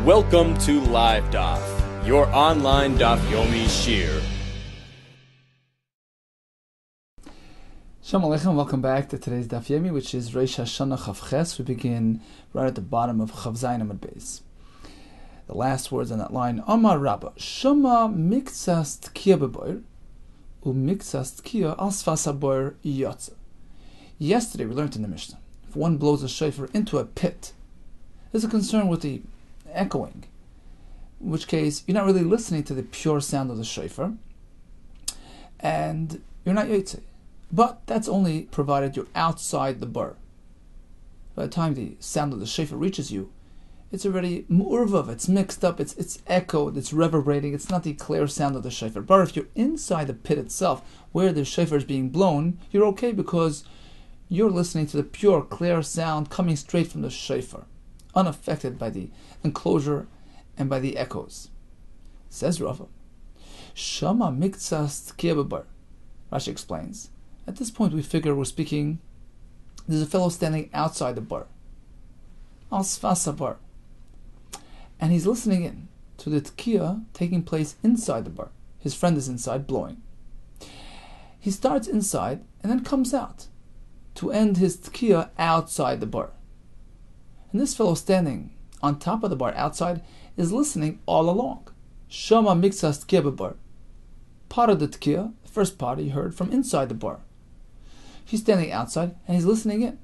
Welcome to Live Daf, your online Daf Yomi Shir. Shalom Aleichem, welcome back to today's Daf Yomi, which is Rosh HaShanna Chav Ches. We begin right at the bottom of Chav Zayin Amud Beis. The last words on that line, Amar Rabba, Shama miktsas tkiya beboir, u miktsas tkiya al sfas haboir yotza. Yesterday we learned in the Mishnah, if one blows a shofar into a pit, there's a concern with the echoing, in which case you're not really listening to the pure sound of the shofar, and you're not yotze. But that's only provided you're outside the bar. By the time the sound of the shofar reaches you, it's already mu'urvav, it's mixed up, it's echoed, it's reverberating, it's not the clear sound of the shofar. But if you're inside the pit itself, where the shofar is being blown, you're okay because you're listening to the pure, clear sound coming straight from the shofar, unaffected by the enclosure and by the echoes. Says Rava, Shama miktsas tkiya b'bar. Rashi explains, at this point we figure we're speaking, there's a fellow standing outside the bar, al sfas bar, and he's listening in to the tkiya taking place inside the bar. His friend is inside blowing. He starts inside and then comes out to end his tkiya outside the bar. And this fellow standing on top of the bar outside is listening all along. Shama miktsas tkiya b'bar. Part of the tkiya, the first part he heard from inside the bar. He's standing outside and he's listening in.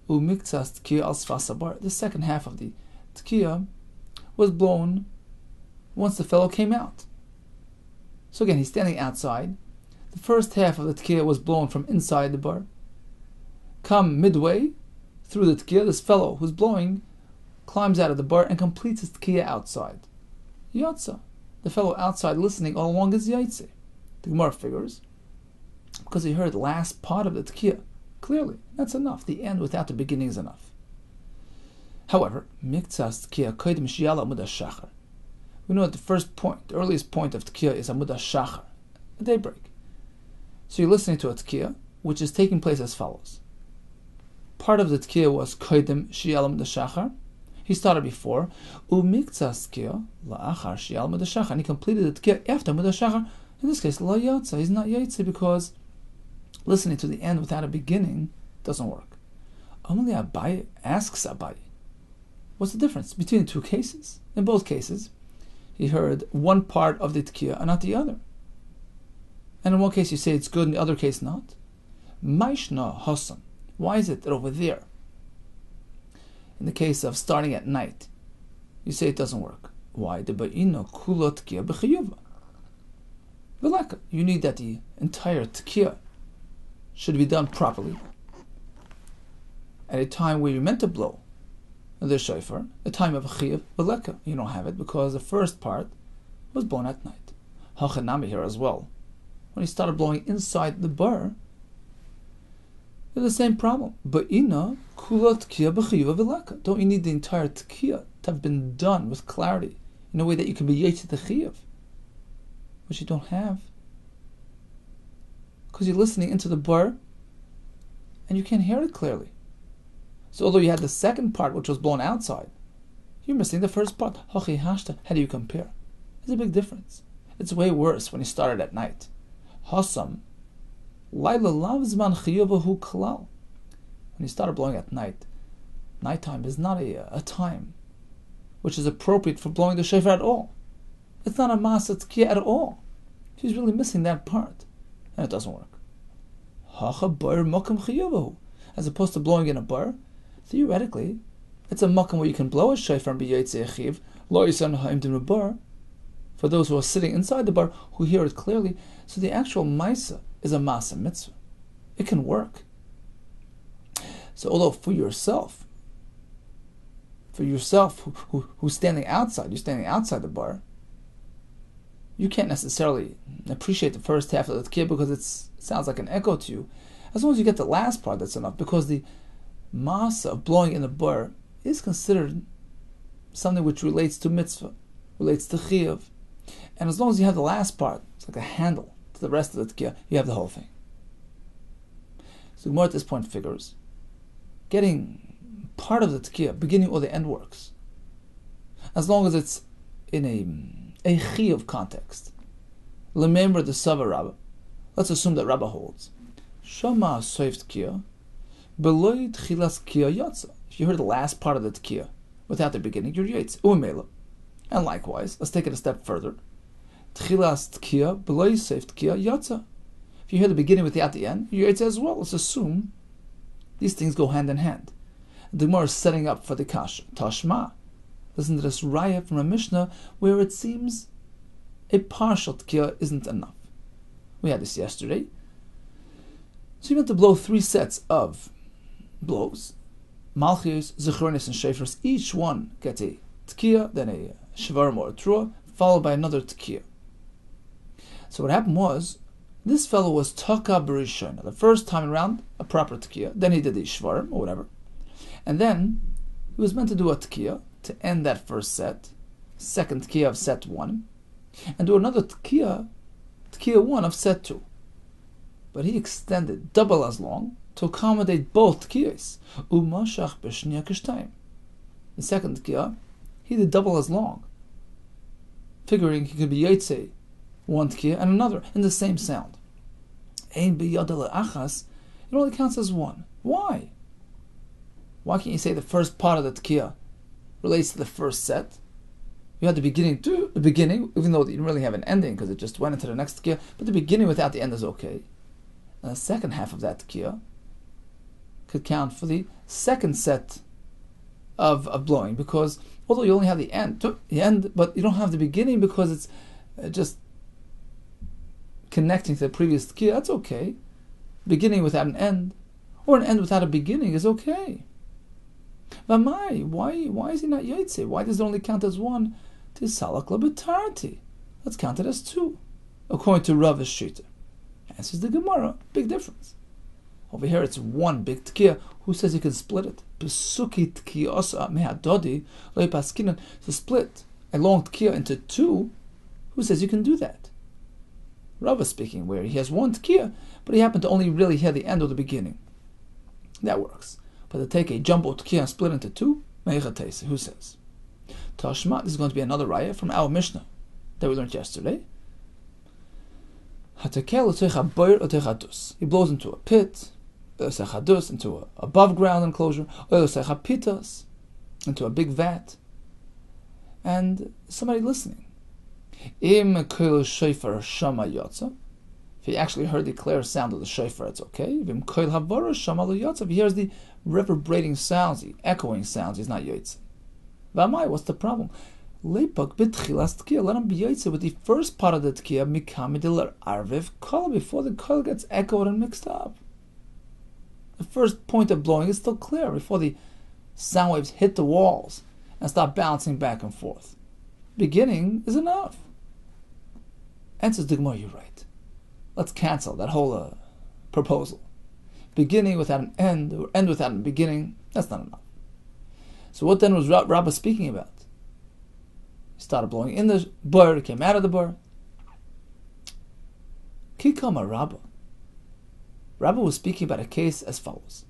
U miktsas tkiya al sfas bar. The second half of the tkiya was blown once the fellow came out. So again, he's standing outside. The first half of the tkiya was blown from inside the bar. Come midway through the tkiya, this fellow who's blowing climbs out of the bar and completes his tkiya outside. Yotza. The fellow outside listening all along is yaitze. The Gemara figures, because he heard the last part of the tkiya clearly, that's enough. The end without the beginning is enough. However, miktsas tkiya kodim shiyala amud hashachar. We know that the first point, the earliest point of tkiya is amud hashachar, a daybreak. So you're listening to a tkiya which is taking place as follows. Part of the tkiya was kodim shiyala amud hashachar. He started before umiktsas tkiya la'achar shiyala amud hashachar, and he completed the tkiya after amud hashachar. In this case, la yotza, he's not yotze because listening to the end without a beginning doesn't work. Only Abaye asks Abaye, what's the difference between the two cases? In both cases, he heard one part of the tkiya and not the other. And in one case you say it's good, in the other case not. Maishna Hassan. Why is it that over there, in the case of starting at night, you say it doesn't work? Why? The ba'ina kula tkiya b'chiyuva. You need that the entire tkiya should be done properly at a time where you're meant to blow the shofar, the time of a chiyuv, veleka. You don't have it because the first part was blown at night. Hachanami here as well. When he started blowing inside the bar, there's the same problem. Ba'ina kula tkiya b'chiyuv veleka. Don't you need the entire tkiya to have been done with clarity in a way that you can be yetz the chiyuv, which you don't have, because you're listening into the bar and you can't hear it clearly. So although you had the second part which was blown outside, you're missing the first part. Hachi hashta. How do you compare? There's a big difference. It's way worse when you started at night. Hasam laila lavzman chiyuvahu klal. When you started blowing at night, nighttime is not a time which is appropriate for blowing the shofar at all. It's not a masa tkiya at all. She's really missing that part, and it doesn't work. Hacha bar makam chiyuvahu. As opposed to blowing in a bar, theoretically, it's a makam where you can blow a shofar and be yotze achiv, lo yisan ha'imdim bar, for those who are sitting inside the bar who hear it clearly. So the actual maisa is a masa mitzvah. It can work. So although for yourself who's standing outside, you're standing outside the bar, you can't necessarily appreciate the first half of the tkiya because it sounds like an echo to you. As long as you get the last part, that's enough, because the masa of blowing in the bar is considered something which relates to mitzvah, relates to chiyuv. And as long as you have the last part, it's like a handle to the rest of the tkiya, you have the whole thing. So Gemara at this point figures, getting part of the tkiya, beginning or the end works. as long as it's in a chiyuv context. Remember the Sava Rabba. Let's assume that Rabba holds. Shama soif tkiya, beloy tchilas tkiya yatsa. If you heard the last part of the tkiya without the beginning, you're yotze, u'mela. And likewise, let's take it a step further. Tchilas tkiya, beloy soif tkiya yatsa. If you hear the beginning without the end, you're yotze as well. Let's assume these things go hand in hand. The Gemara is setting up for the kasha. Tashma. Listen to this raya from a Mishnah where it seems a partial tkiya isn't enough. We had this yesterday. So you meant to blow 3 sets of blows. Malchios, Zechronis, and Shefers. Each one gets a tkiya, then a shvarim or a trua, followed by another tkiya. So what happened was, this fellow was taka b'rishon. The first time around, a proper tkiya. Then he did the shvarim or whatever. And then he was meant to do a tkiya to end that first set, second tkiya of set 1, and do another tkiya 1 of set 2. But he extended double as long to accommodate both tkiyas. Umashach b'shniya kishtayim. The second tkiya, he did double as long, figuring he could be yotze one tkiya and another in the same sound. Ein b'yada le'achas, it only counts as one. Why? Why can't you say the first part of the tkiya relates to the first set? You had the beginning, even though you didn't really have an ending because it just went into the next tkiya, but the beginning without the end is okay. And the second half of that tkiya could count for the second set of blowing, because although you only have the end, but you don't have the beginning because it's just connecting to the previous tkiya. That's okay. Beginning without an end, or an end without a beginning is okay. Why is he not yotze? Why does it only count as one? Tisalak labetarti. Let's count it as 2, according to Rav's shita. Answers the Gemara. Big difference. Over here it's one big tkiya. Who says you can split it? Besuki tkiyasa mehadodi leipaskinan. To split a long tkiya into 2, who says you can do that? Rav is speaking where he has one tkiya, but he happened to only really hear the end or the beginning. That works. But to take a jumbo tkiya and split into 2, meichatese. Who says? Tashma. This is going to be another raya from our Mishnah that we learned yesterday. He blows into a pit, into an above ground enclosure, into a big vat, and somebody listening. If he actually heard the clear sound of the shofar, it's okay. If he hears the reverberating sounds, the echoing sounds, he's not yotze. What's the problem? Let him be yotze with the first part of the tkiya, before the kol gets echoed and mixed up. The first point of blowing is still clear before the sound waves hit the walls and start bouncing back and forth. Beginning is enough. Answers the Gemara, you're right. Let's cancel that whole proposal. Beginning without an end, or end without a beginning, that's not enough. So what then was Rabbah speaking about? He started blowing in the bar, came out of the bar. Kikama Rabbah. Rabbah was speaking about a case as follows.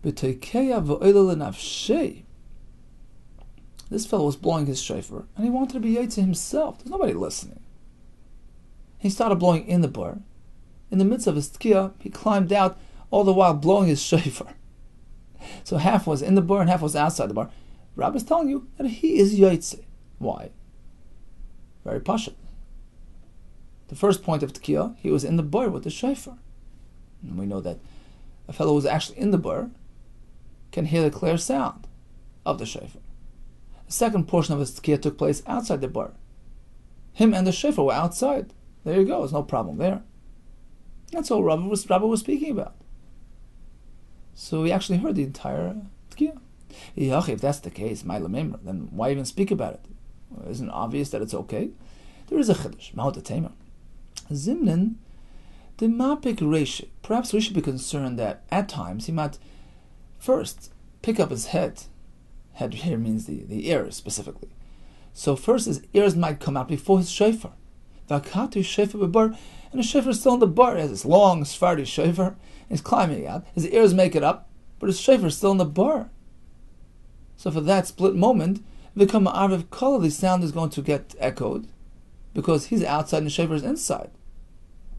This fellow was blowing his shofar, and he wanted to be yotze himself. There's nobody listening. He started blowing in the bar. In the midst of his tkiya, he climbed out, all the while blowing his shofar. So half was in the bar and half was outside the bar. Rabbi is telling you that he is yotze. Why? Very pashut. The first point of tkiya, he was in the bar with the shofar. And we know that a fellow who's actually in the bar can hear the clear sound of the shofar. The second portion of his tkiya took place outside the bar. Him and the shofar were outside. There you go, there's no problem there. That's all Rabbi was speaking about. So he actually heard the entire tkiya. If that's the case, then why even speak about it? Isn't it obvious that it's okay? There is a chiddush. Zimnin, the mapik reishi. Perhaps we should be concerned that at times he might first pick up his head. Head here means the ears specifically. So first his ears might come out before his shofar. Vakatu shofar bebar, and the shofar is still in the bar. He has this long Sephardi shofar. He's climbing out. His ears make it up, but his shofar is still in the bar. So for that split moment, V'kama arviv kol, the sound is going to get echoed because he's outside and the shofar is inside.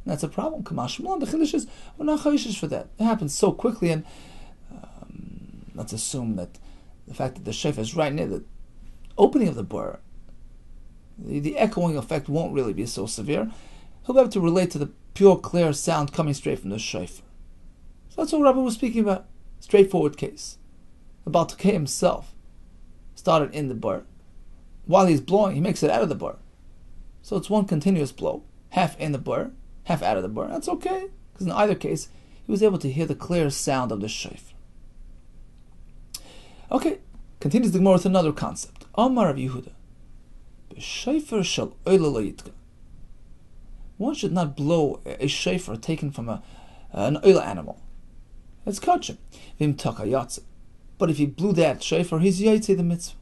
And that's a problem. Kamash Shmuel, the chiddush is we're not chayshish for that. It happens so quickly, and let's assume that the fact that the shofar is right near the opening of the bur, the echoing effect won't really be so severe. He'll be able to relate to the pure, clear sound coming straight from the shofar. So that's what Rabbi was speaking about. Straightforward case. The Baal Tekei himself started in the bur. While he's blowing, he makes it out of the bur. So it's one continuous blow, half in the bur, half out of the bur. That's okay, because in either case, he was able to hear the clear sound of the shofar. Okay, continues the Gemara with another concept. Amar Rabbi Yehuda, b'shofar shel oila lo yitka. One should not blow a shofar taken from an oila animal. It's kachim. Vim taka yatsa. But if he blew that shofar, he's yaitze the mitzvah.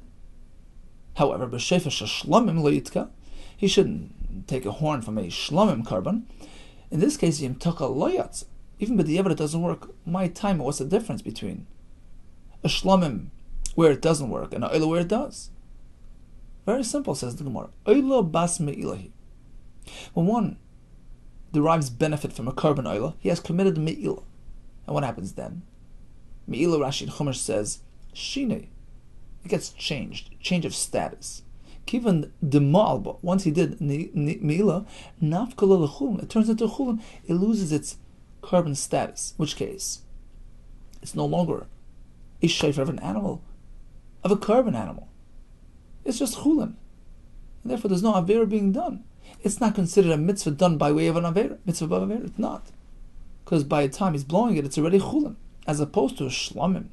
However, b'shofar shel shlomim lo yitka, he shouldn't take a horn from a shlomim korban. In this case, yim taka lo yatsa. Even b'diavad it doesn't work. My time, what's the difference between a shlomim where it doesn't work and an oila where it does? Very simple, says the Gemara. Oila bas me'ilahi. When one derives benefit from a korban oila, he has committed me'ilah. And what happens then? Me'ilah, Rashi in Chumash says, Shinei. It gets changed. Change of status. Kivan de ma'alba. Once he did me'ilah, nafkala l'chulin. It turns into chulin. It loses its korban status. In which case, it's no longer a shofar of an animal, of a korban animal. It's just chulin. And therefore there's no avera being done. It's not considered a mitzvah done by way of an avera. Mitzvah of avera, it's not. Because by the time he's blowing it, it's already chulin. As opposed to a shlamim.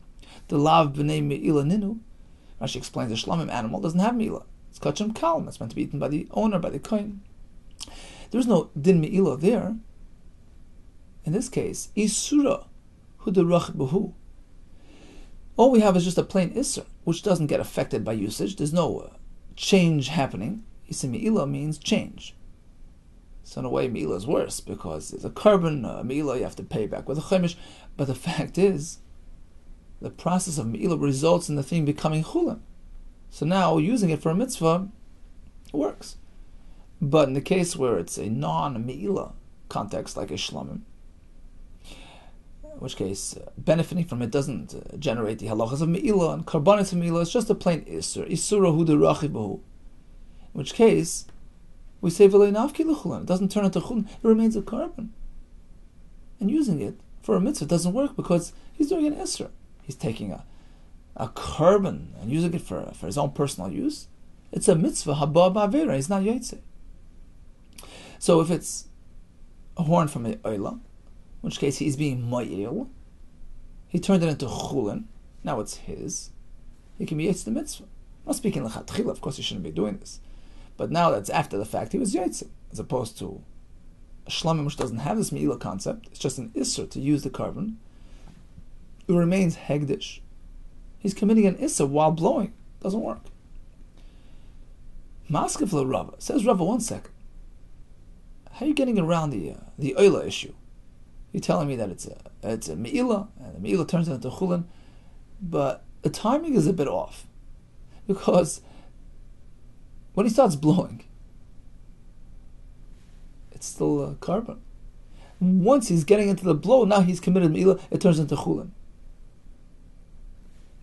The lav b'nei me'ilah ninu. Rashi explains a shlamim animal doesn't have me'ilah. It's kachim kalm. It's meant to be eaten by the owner, by the kohen. There's no din me'ilah there. In this case, isura hu derach b'hu. All we have is just a plain isser, which doesn't get affected by usage. There's no change happening. Isser me'ilah means change. So in a way, me'ilah is worse because it's a korban, me'ilah you have to pay back with a chaimish. But the fact is, the process of me'ilah results in the thing becoming chulin. So now using it for a mitzvah works. But in the case where it's a non-me'ilah context, like a shlamim, in which case benefiting from it doesn't generate the halachas of me'ilah and karbanis of me'ilah, it's just a plain isur. Isura hu derachi b'hu. In which case, we say v'lei nafki l'chulin. It doesn't turn into chulin. It remains a korban. And using it for a mitzvah doesn't work because he's doing an isur. He's taking a korban and using it for his own personal use. It's a mitzvah haba ba'avera. He's not yaitze. So if it's a horn from an oila, in which case he's being ma'il, he turned it into chulin. Now it's his. He can be yaitze the mitzvah. I'm not speaking l'chatchila. Of course, he shouldn't be doing this. But now that's after the fact, he was yaitze, as opposed to a shlamim which doesn't have this me'ilah concept. It's just an isser to use the korban. It remains hegdish. He's committing an isser while blowing. Doesn't work. Maskef le Rava. Says Rava, 1 second. How are you getting around the oila issue? You're telling me that it's a me'ilah, and the me'ilah turns into chulin, but the timing is a bit off. Because when he starts blowing, it's still a korban. Once he's getting into the blow, now he's committed me'ilah, it turns into chulin.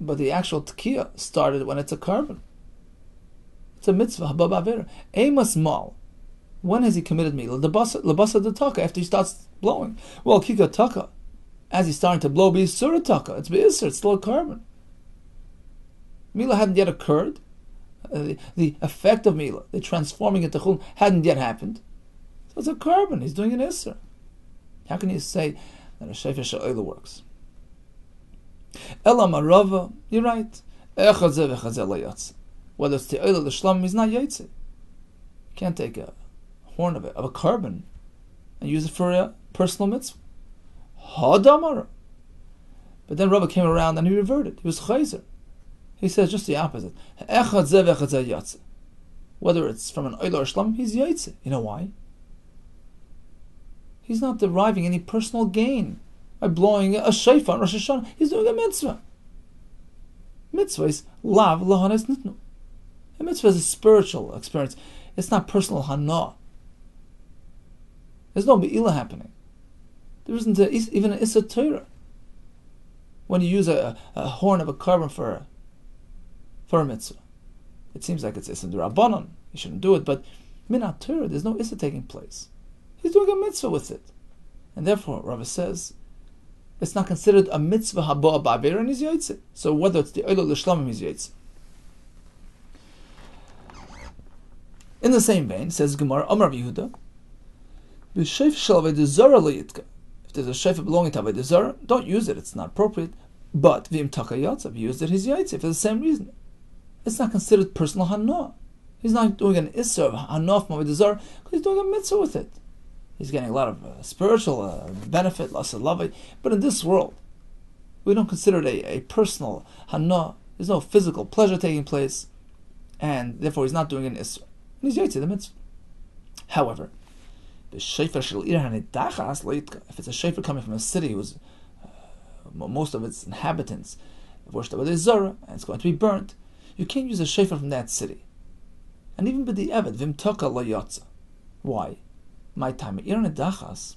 But the actual tekiah started when it's a korban. It's a mitzvah, habab avera. Emas mal. When has he committed me'ilah? Labasa de taka, after he starts blowing. Well, kika taka, as he's starting to blow, be surah taka. It's be'isr, it's still a korban. Me'ilah hadn't yet occurred. The effect of me'ilah, the transforming into chulin, hadn't yet happened. So it's a korban. He's doing an isser. How can you say that a shofar shel oila works? Ela marava, you're right. Whether it's the oila the shlam, he's not yaitze. You can't take a horn of a korban and use it for a personal mitzvah. Hadamara. But then Rava came around and he reverted. He was chayzer. He says just the opposite. Whether it's from an oila or shlam, he's yaitze. You know why? He's not deriving any personal gain by blowing a shofar on Rosh HaShanna. He's doing a mitzvah. Mitzvah is lav lahanes nitnu. A mitzvah is a spiritual experience. It's not personal hana. There's no be'ilah happening. There isn't even an issa Torah. When you use a horn of a carbon for a mitzvah, it seems like it's issa d'Rabbanan. You shouldn't do it, but min Torah, there's no issa taking place. He's doing a mitzvah with it, and therefore Rava says it's not considered a mitzvah haba ba'aver and he's yaitze. So whether it's the oilo l'shlamim, he's yaitze. In the same vein, says Gemara, Amar Rabbi Yehuda, b'sheif shel avodah zara lo yitka. If there's a shofar belonging to avodah zara, don't use it. It's not appropriate. But v'im taka yatzav, used it, he's yaitze for the same reason. It's not considered personal hana. He's not doing an issa of hana from avodah zara because he's doing a mitzvah with it. He's getting a lot of spiritual benefit, love. But in this world, we don't consider it a personal hana. There's no physical pleasure taking place, and therefore he's not doing an issa. And he's yaitze the mitzvah. However, if it's a shofar coming from a city whose most of its inhabitants have worshipped avodah zara and it's going to be burnt, you can't use a shofar from that city. And even b'di evet vim taka lo yatsa. Why? My time dachas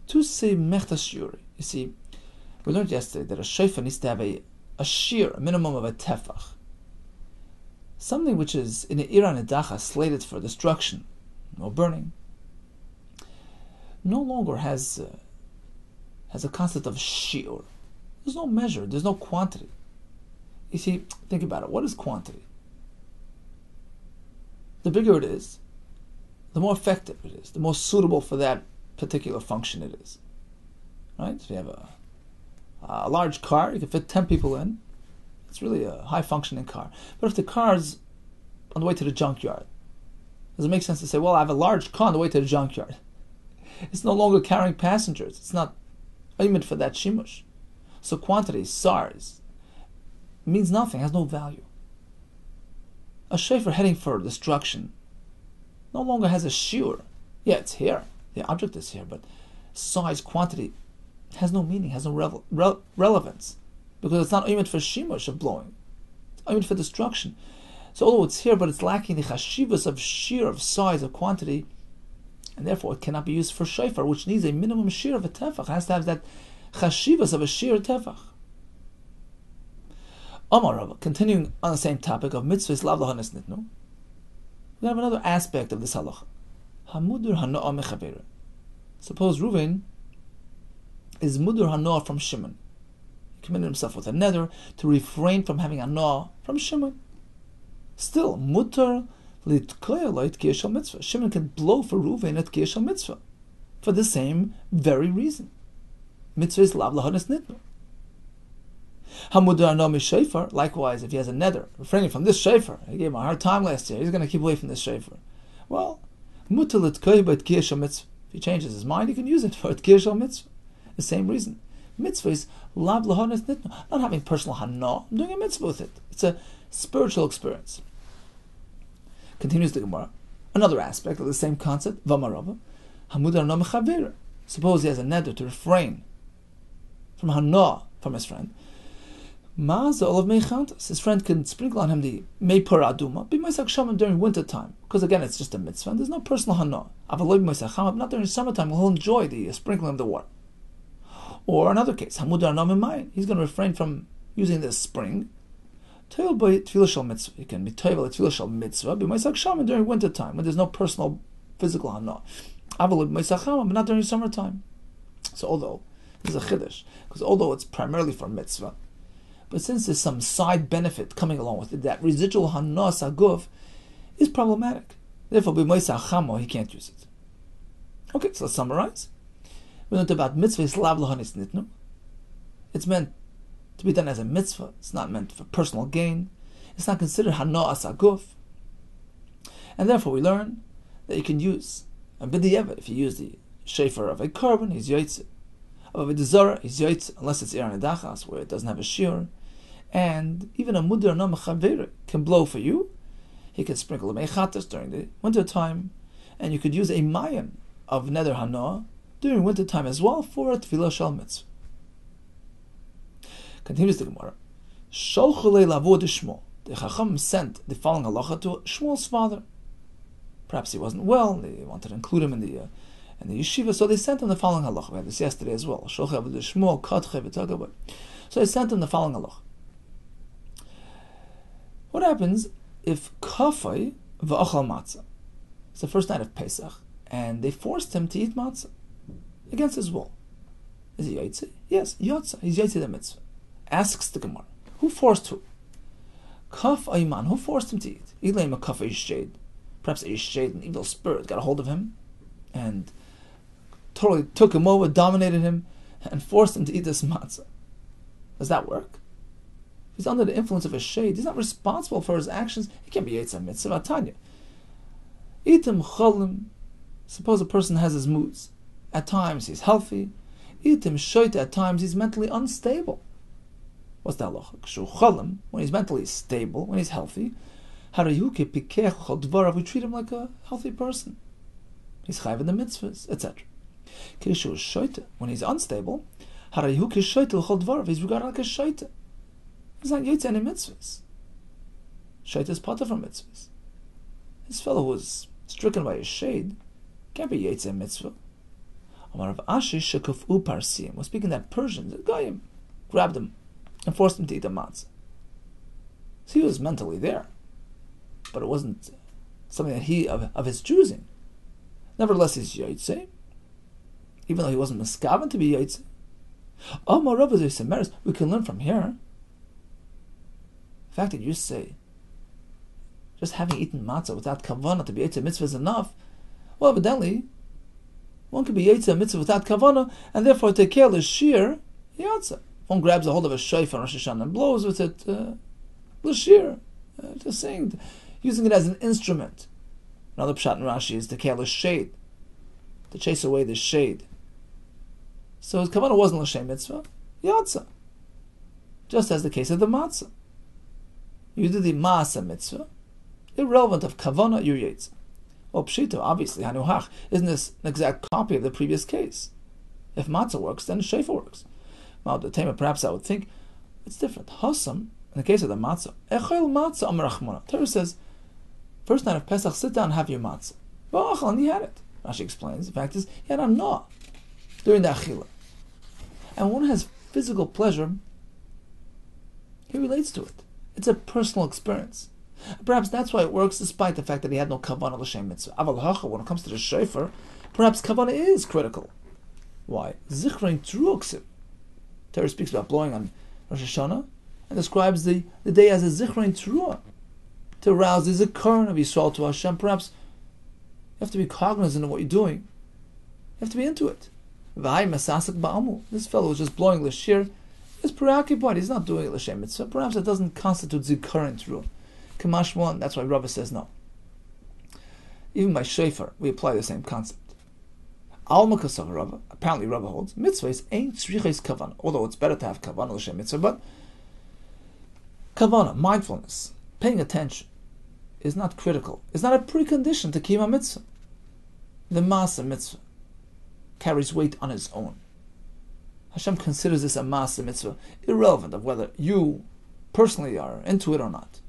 to say mechtas shuri. You see, we learned yesterday that a shofar needs to have a shir, a minimum of a tefach. Something which is in the iran dachas slated for destruction, no burning, no longer has a concept of shiur. There's no measure. There's no quantity. You see, think about it. What is quantity? The bigger it is, the more effective it is, the more suitable for that particular function it is. Right? If you have a large car, you can fit 10 people in. It's really a high-functioning car. But if the car's on the way to the junkyard, does it make sense to say, well, I have a large car on the way to the junkyard? It's no longer carrying passengers. It's not aimed for that shimush. So quantity, size, means nothing, has no value. A shofar heading for destruction no longer has a shiur. Yeah, it's here. The object is here, but size, quantity has no meaning, has no relevance. Because it's not aimed for shimush of blowing. It's aimed for destruction. So although it's here, but it's lacking the chashivas of sheer, of size, of quantity, and therefore it cannot be used for shofar, which needs a minimum sheer of a tefach. It has to have that chashivas of a sheer tefach. Amar Rava, continuing on the same topic of mitzvahs lav lahanis nitnu, we have another aspect of this halacha. Hamudur hanoah mechaver. Suppose Reuven is mudur hanoah from Shimon. He committed himself with a nether to refrain from having hanoah from Shimon. Still, mutar litkoya lo tkiyah shel mitzvah. Shimon can blow for Reuven at tkiyah shel mitzvah for the same very reason. Mitzvah is lav lahanis nitnu. Hamudar no shofar. Likewise, if he has a nether, refraining from this shofar, he gave him a hard time last year, he's going to keep away from this shofar. Well, mutar litkoya by tkiyah shel mitzvah. If he changes his mind, he can use it for tkiyah shel mitzvah. The same reason. Mitzvah is lav lahanis nitnu. Not having personal hana. I'm doing a mitzvah with it. It's a spiritual experience. Continues the Gemara. Another aspect of the same concept, Vamarava, Hamudar no mechaver. Suppose he has a nether to refrain from hana from his friend. Ma'aza olav meichantas. His friend can sprinkle on him the meipar aduma, b'maisak shamim during winter time, because again it's just a mitzvah. And there's no personal hana. Avaloy b'maisak chamim, not during summertime. He'll enjoy the sprinkling of the water. Or another case, Hamudar no memayin. He's going to refrain from using this spring. Toil by tefillah shel mitzvah. You can be toil at tefillah shel mitzvah b'maisak shamim during winter time when there's no personal physical hana. Avaloy b'maisak chamim, but not during summertime. So although this is a chiddush, because although it's primarily for mitzvah, but since there's some side benefit coming along with it, that residual hana saguf is problematic. Therefore, b'maisak chamo he can't use it. Okay, so let's summarize. We learned about mitzvah is lav lahanis nitnu. It's meant to be done as a mitzvah. It's not meant for personal gain. It's not considered hana asaguf. And therefore we learn that you can use a b'di'evet. If you use the shofar of a carbon, he's yoitze. Of a zara, he's yoitze, unless it's iran dachas, where it doesn't have a shiur. And even a mudar no mechaver can blow for you. He can sprinkle a meichatas during the winter time. And you could use a mayan of nether hana during winter time as well for a tefillah shel mitzvah. Continues the Gemara. Sholchulei lavod ishmo. the Chacham sent the following halacha to Shmuel's father. Perhaps he wasn't well, they wanted to include him in the yeshiva, so they sent him the following halacha. We had this yesterday as well. So they sent him the following halacha. What happens if kafay v'achal matzah? It's the first night of Pesach, and they forced him to eat matzah against his will. Is he yaitze? Yes, yotza. He's yaitze the mitzvah. Asks the Gemara, who forced who? Kaf ayman, who forced him to eat? Ilayim a kaf ishjed. Perhaps ishjed, an evil spirit, got a hold of him and totally took him over, dominated him, and forced him to eat this matzah. Does that work? If he's under the influence of a shade, he's not responsible for his actions. He can't be yaitze mitzvah. Tanya. Itim cholim. Suppose a person has his moods. At times he's healthy. Itim shoyt. At times he's mentally unstable. What's that halacha? When he's mentally stable, when he's healthy, we treat him like a healthy person. He's chayv in the mitzvahs, etc. When he's unstable, he's regarded like a shoyte. He's not yaitze any mitzvahs. Shoyte is part from mitzvahs. This fellow who was stricken by a shade can't be yaitze a mitzvah. We're speaking that Persian, the Goyim, grabbed him and forced him to eat the matzah. So he was mentally there, but it wasn't something that he of his choosing. Nevertheless, he's yaitze, even though he wasn't miskaven to be yaitze. We can learn from here. The fact that you say just having eaten matzah without kavanah to be yaitze mitzvah is enough. Well, evidently, one can be yaitze mitzvah without kavanah, and therefore take care of the shear yatzah. One grabs a hold of a shofar on Rosh HaShanna and blows with it l'shir, to sing, using it as an instrument. Another pshat in Rashi is to kill a shade, to chase away the shade. So his kavanah wasn't l'shem mitzvah, yatzah. Just as the case of the matzah. You do the maaseh mitzvah, irrelevant of kavanah, you're yatzah. Well, pshita, obviously, hanuhach, isn't this an exact copy of the previous case? If matzah works, then shofar works. Ma'od perhaps I would think it's different. Hasam, in the case of the matzah, echel matzah amar Rachmana. Torah says, first night of Pesach, sit down and have your matzah. Well, and he had it. Rashi explains, the fact is, he had a nah during the achila. And when one has physical pleasure, he relates to it. It's a personal experience. Perhaps that's why it works despite the fact that he had no kavanah l'shem mitzvah. Aval hacha, when it comes to the shofar, perhaps kavanah is critical. Why? Zichrein truoksim. Torah speaks about blowing on Rosh HaShanna and describes the day as a zichrein truah, to arouse the zikaron of Yisrael to Hashem. Perhaps you have to be cognizant of what you're doing. You have to be into it. This fellow who's just blowing l'shir is preoccupied. He's not doing it l'shem mitzvah. Perhaps it doesn't constitute zikaron truah. Kamash one. That's why Rava says no. Even by shofar, we apply the same concept. Apparently Rava holds mitzvahs ain't tzriches kavanah, although it's better to have kavanah l'shem mitzvah, but kavanah, mindfulness, paying attention, is not critical. It's not a precondition to kiyum mitzvah. The maaseh mitzvah carries weight on its own. Hashem considers this a maaseh mitzvah, irrelevant of whether you personally are into it or not.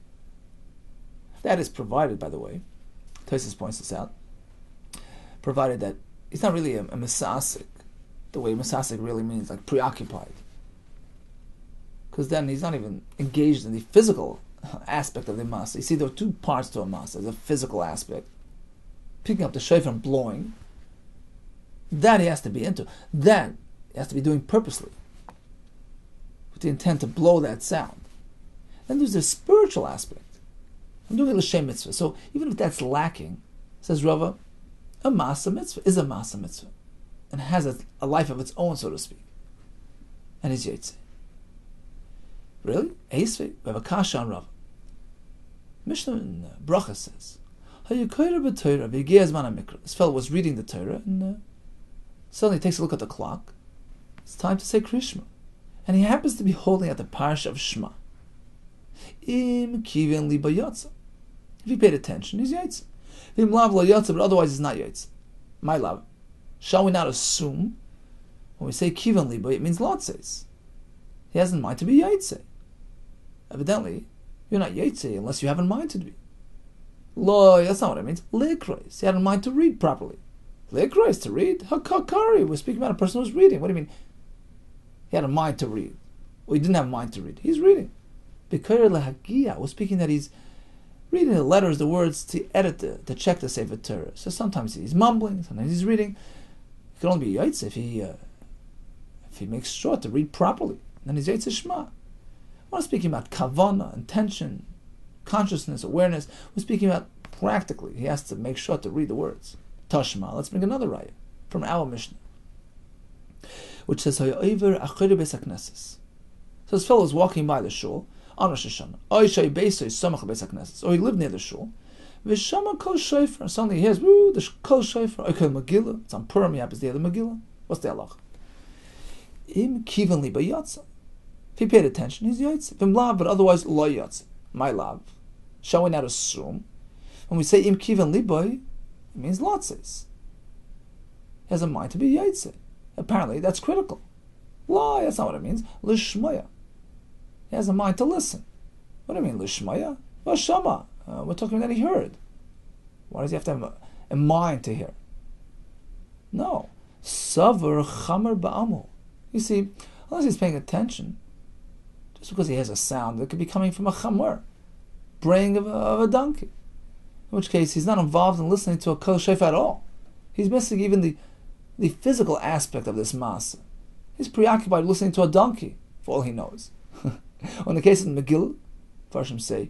That is provided, by the way, Tosfos points this out, provided that he's not really a misasik, the way misasik really means, like preoccupied. Because then he's not even engaged in the physical aspect of the maaseh. You see, there are two parts to a maaseh. There's a physical aspect, picking up the shofar and blowing. That he has to be into. That he has to be doing purposely, with the intent to blow that sound. Then there's the spiritual aspect. I'm doing a l'shem mitzvah. So even if that's lacking, says Rava, a maaseh mitzvah is a maaseh mitzvah, and has a life of its own, so to speak, and is yaitze. Really? Eisvei, we have a kasha on Rava. Mishnah in Bracha says, this fellow was reading the Torah, and suddenly he takes a look at the clock. It's time to say Krishma, and he happens to be holding at the parsha of Shema. Im kiven li bayatza. If he paid attention, he's yaitze. Vim lav lo yatza, but otherwise he's not yaitze. My love. Shall we not assume when we say kiven li, it means lotzes? He has in mind to be yaitze. Evidently, You're not Yaitse unless you have in mind to be. Lo, that's not what it means. Likrois, he had in mind to read properly. Likrois, to read? Hakakari, we're speaking about a person who's reading. What do you mean? He had in mind to read. Well, he didn't have in mind to read. He's reading. Bikir lehagia, we're speaking that he's reading the letters, the words, to edit to check the Sefer Torah. So sometimes he's mumbling, sometimes he's reading. He can only be Yaitse if he makes sure to read properly. Then he's Yaitse Shema. We're not speaking about kavana, intention, consciousness, awareness. We're speaking about practically. He has to make sure to read the words. Tashma. Let's bring another raya from our Mishnah, which says, so this fellow is walking by the shul on Rosh HaShanna. Or he lived near the shul. Suddenly he hears, woo, the kol shofar. It's on Purim, he happens to hear the Megillah. What's the halach? Im kivan li bayatza. If he paid attention, he's yotze. Vim lav, but otherwise lo yotze. My lav, showing out a sum. When we say im kivan li bay, it means lotzes. He has a mind to be yotze. Apparently, that's critical. La, that's not what it means. Lishmaya. He has a mind to listen. What do you mean lishmaya? Vashama. We're talking about that he heard. Why does he have to have a mind to hear? No. Savar chamer ba'amu. You see, unless he's paying attention, just because he has a sound that could be coming from a chamor, braying of a donkey. In which case, he's not involved in listening to a kol shofar at all. He's missing even the physical aspect of this masa. He's preoccupied listening to a donkey, for all he knows. In the case of the Megillah, Farshim say,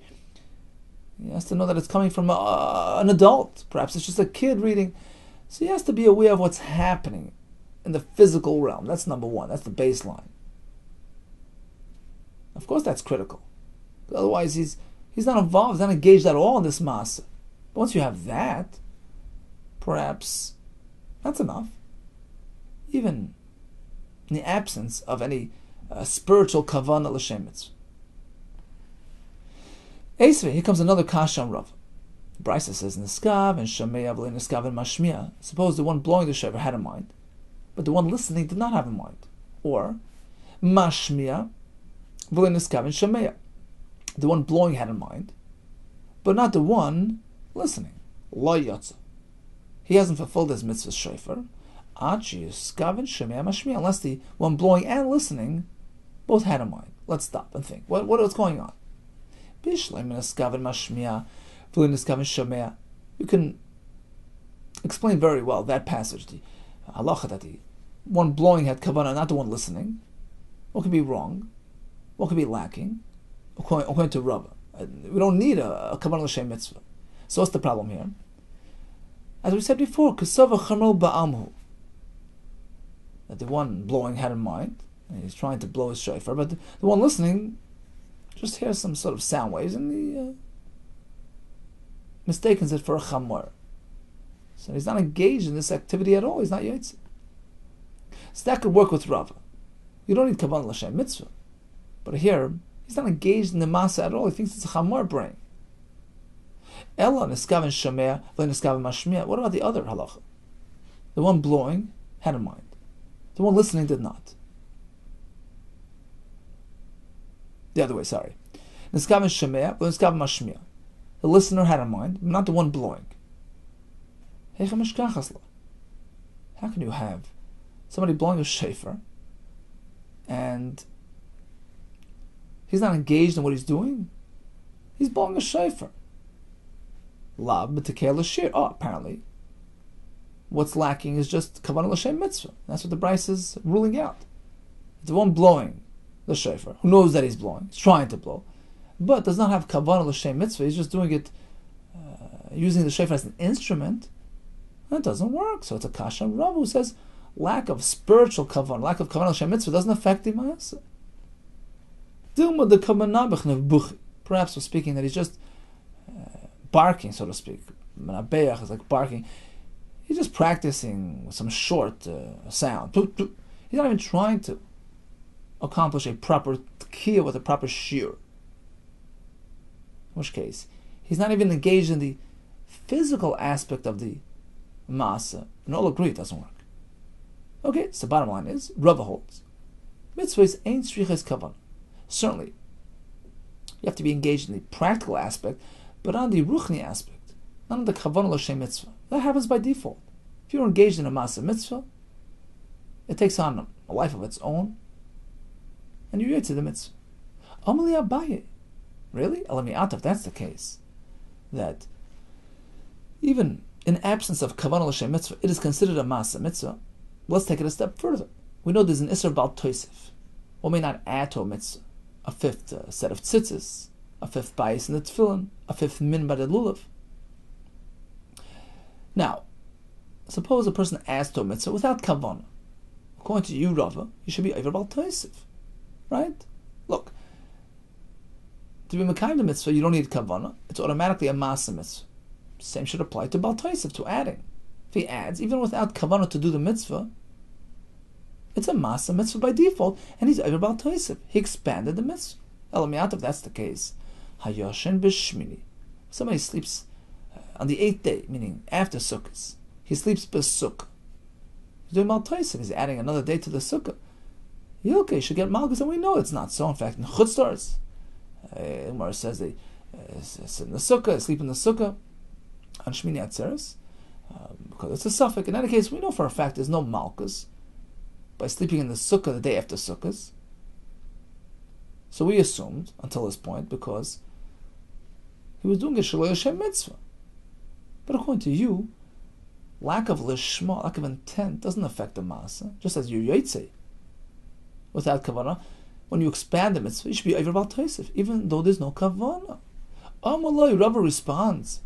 he has to know that it's coming from an adult. Perhaps it's just a kid reading. So he has to be aware of what's happening in the physical realm. That's number one. That's the baseline. Of course, that's critical. Otherwise, he's not involved, he's not engaged at all in this masa. But once you have that, perhaps that's enough. Even in the absence of any spiritual kavanah l'shem mitzvah. Esvei, here comes another kasha on Rav. Brisa says, Niskav and Shameya v'le Niskav and Mashmiya. Suppose the one blowing the shofar had a mind, but the one listening did not have a mind. Or, Mashmiya v'le Niskav and Shameya. The one blowing had a mind, but not the one listening. Lo yotza. He hasn't fulfilled his mitzvah shofar. Achi Niskav and Shameya Mashmiya. Unless the one blowing and listening both had a mind. Let's stop and think. What's going on? You can explain very well that passage, the halacha that the one blowing had kavanah, not the one listening. What could be wrong? What could be lacking? According to Rabbah, we don't need a kavanah l'shem mitzvah. So what's the problem here? As we said before, kasava chamel ba'amhu, that the one blowing had in mind, and he's trying to blow his shofar, but the one listening just hears some sort of sound waves, and he mistakes it for a chamor. So he's not engaged in this activity at all. He's not yotze. So that could work with Rava. You don't need kavanah l'shem mitzvah, but here he's not engaged in the masa at all. He thinks it's a chamor brain. Ella niskav and shomea, v'le niskav and mashmiya. What about the other halacha? The one blowing had a mind. The one listening did not. The other way, sorry. Niskav and shomea, v'le niskav and mashmiya. The listener had a mind, but not the one blowing. How can you have somebody blowing a shofar and he's not engaged in what he's doing? He's blowing a shofar. Lab b'tekei l'shir. Oh, apparently, what's lacking is just kavanah l'shem mitzvah. That's what the Bryce is ruling out. It's the one blowing the shofar who knows that he's blowing, he's trying to blow, but does not have kavanah l'shem mitzvah. He's just doing it, using the shofar as an instrument. That doesn't work. So it's a kasha Rav who says lack of spiritual kavanah, lack of kavanah l'shem mitzvah doesn't affect the ma'aseh. Dilma the kavanah b'chnev. Perhaps we're speaking that he's just barking, so to speak. Manabeach is like barking. He's just practicing some short sound. He's not even trying to accomplish a proper tkiyah with a proper shir. In which case, he's not even engaged in the physical aspect of the masa. And all agree it doesn't work. Okay, so the bottom line is, Rava holds, mitzvahs ain't striches kavanah. Certainly, You have to be engaged in the practical aspect, but on the ruchni aspect, not on the kavanah l'shem mitzvah. That happens by default. If you're engaged in a masa mitzvah, it takes on a life of its own, and you react to the mitzvah. Amali Abaye. Really? If that's the case, that even in absence of kavanah l'shem mitzvah, it is considered a masa mitzvah. Let's take it a step further. We know there's an isser bal toisif. One may not add to a mitzvah a fifth set of tzitzis, a fifth bias in the tefillin, a fifth min by the lulav. Now, suppose a person adds to a mitzvah without kavanah. According to you, Rava, you should be over bal toisif, right? Look, to be mekayim the mitzvah, you don't need kavanah. It's automatically a masa mitzvah. Same should apply to bal toisif, to adding. If he adds, even without kavanah to do the mitzvah, it's a masa mitzvah by default, and he's over bal toisif. He expanded the mitzvah. If that's the case, hayoshen b'shmini. Somebody sleeps on the 8th day, meaning after Sukkot. He sleeps b'sukkah. He's doing bal toisif. He's adding another day to the sukkah. He should get malchus, and we know it's not so. In fact, in chutzlars, Umar says they sit in the sukkah, sleep in the sukkah on Shmini Atzeres, because it's a suffix. In any case, we know for a fact there's no malchus by sleeping in the sukkah the day after Sukkot. So we assumed until this point, because he was doing a Shaloi Hashem mitzvah. But according to you, lack of lishma, lack of intent, doesn't affect the masa, just as you yotze without kavanah. When you expand the mitzvah, you should be over bal toisif, even though there's no kavanah. Amalai, Rava responds,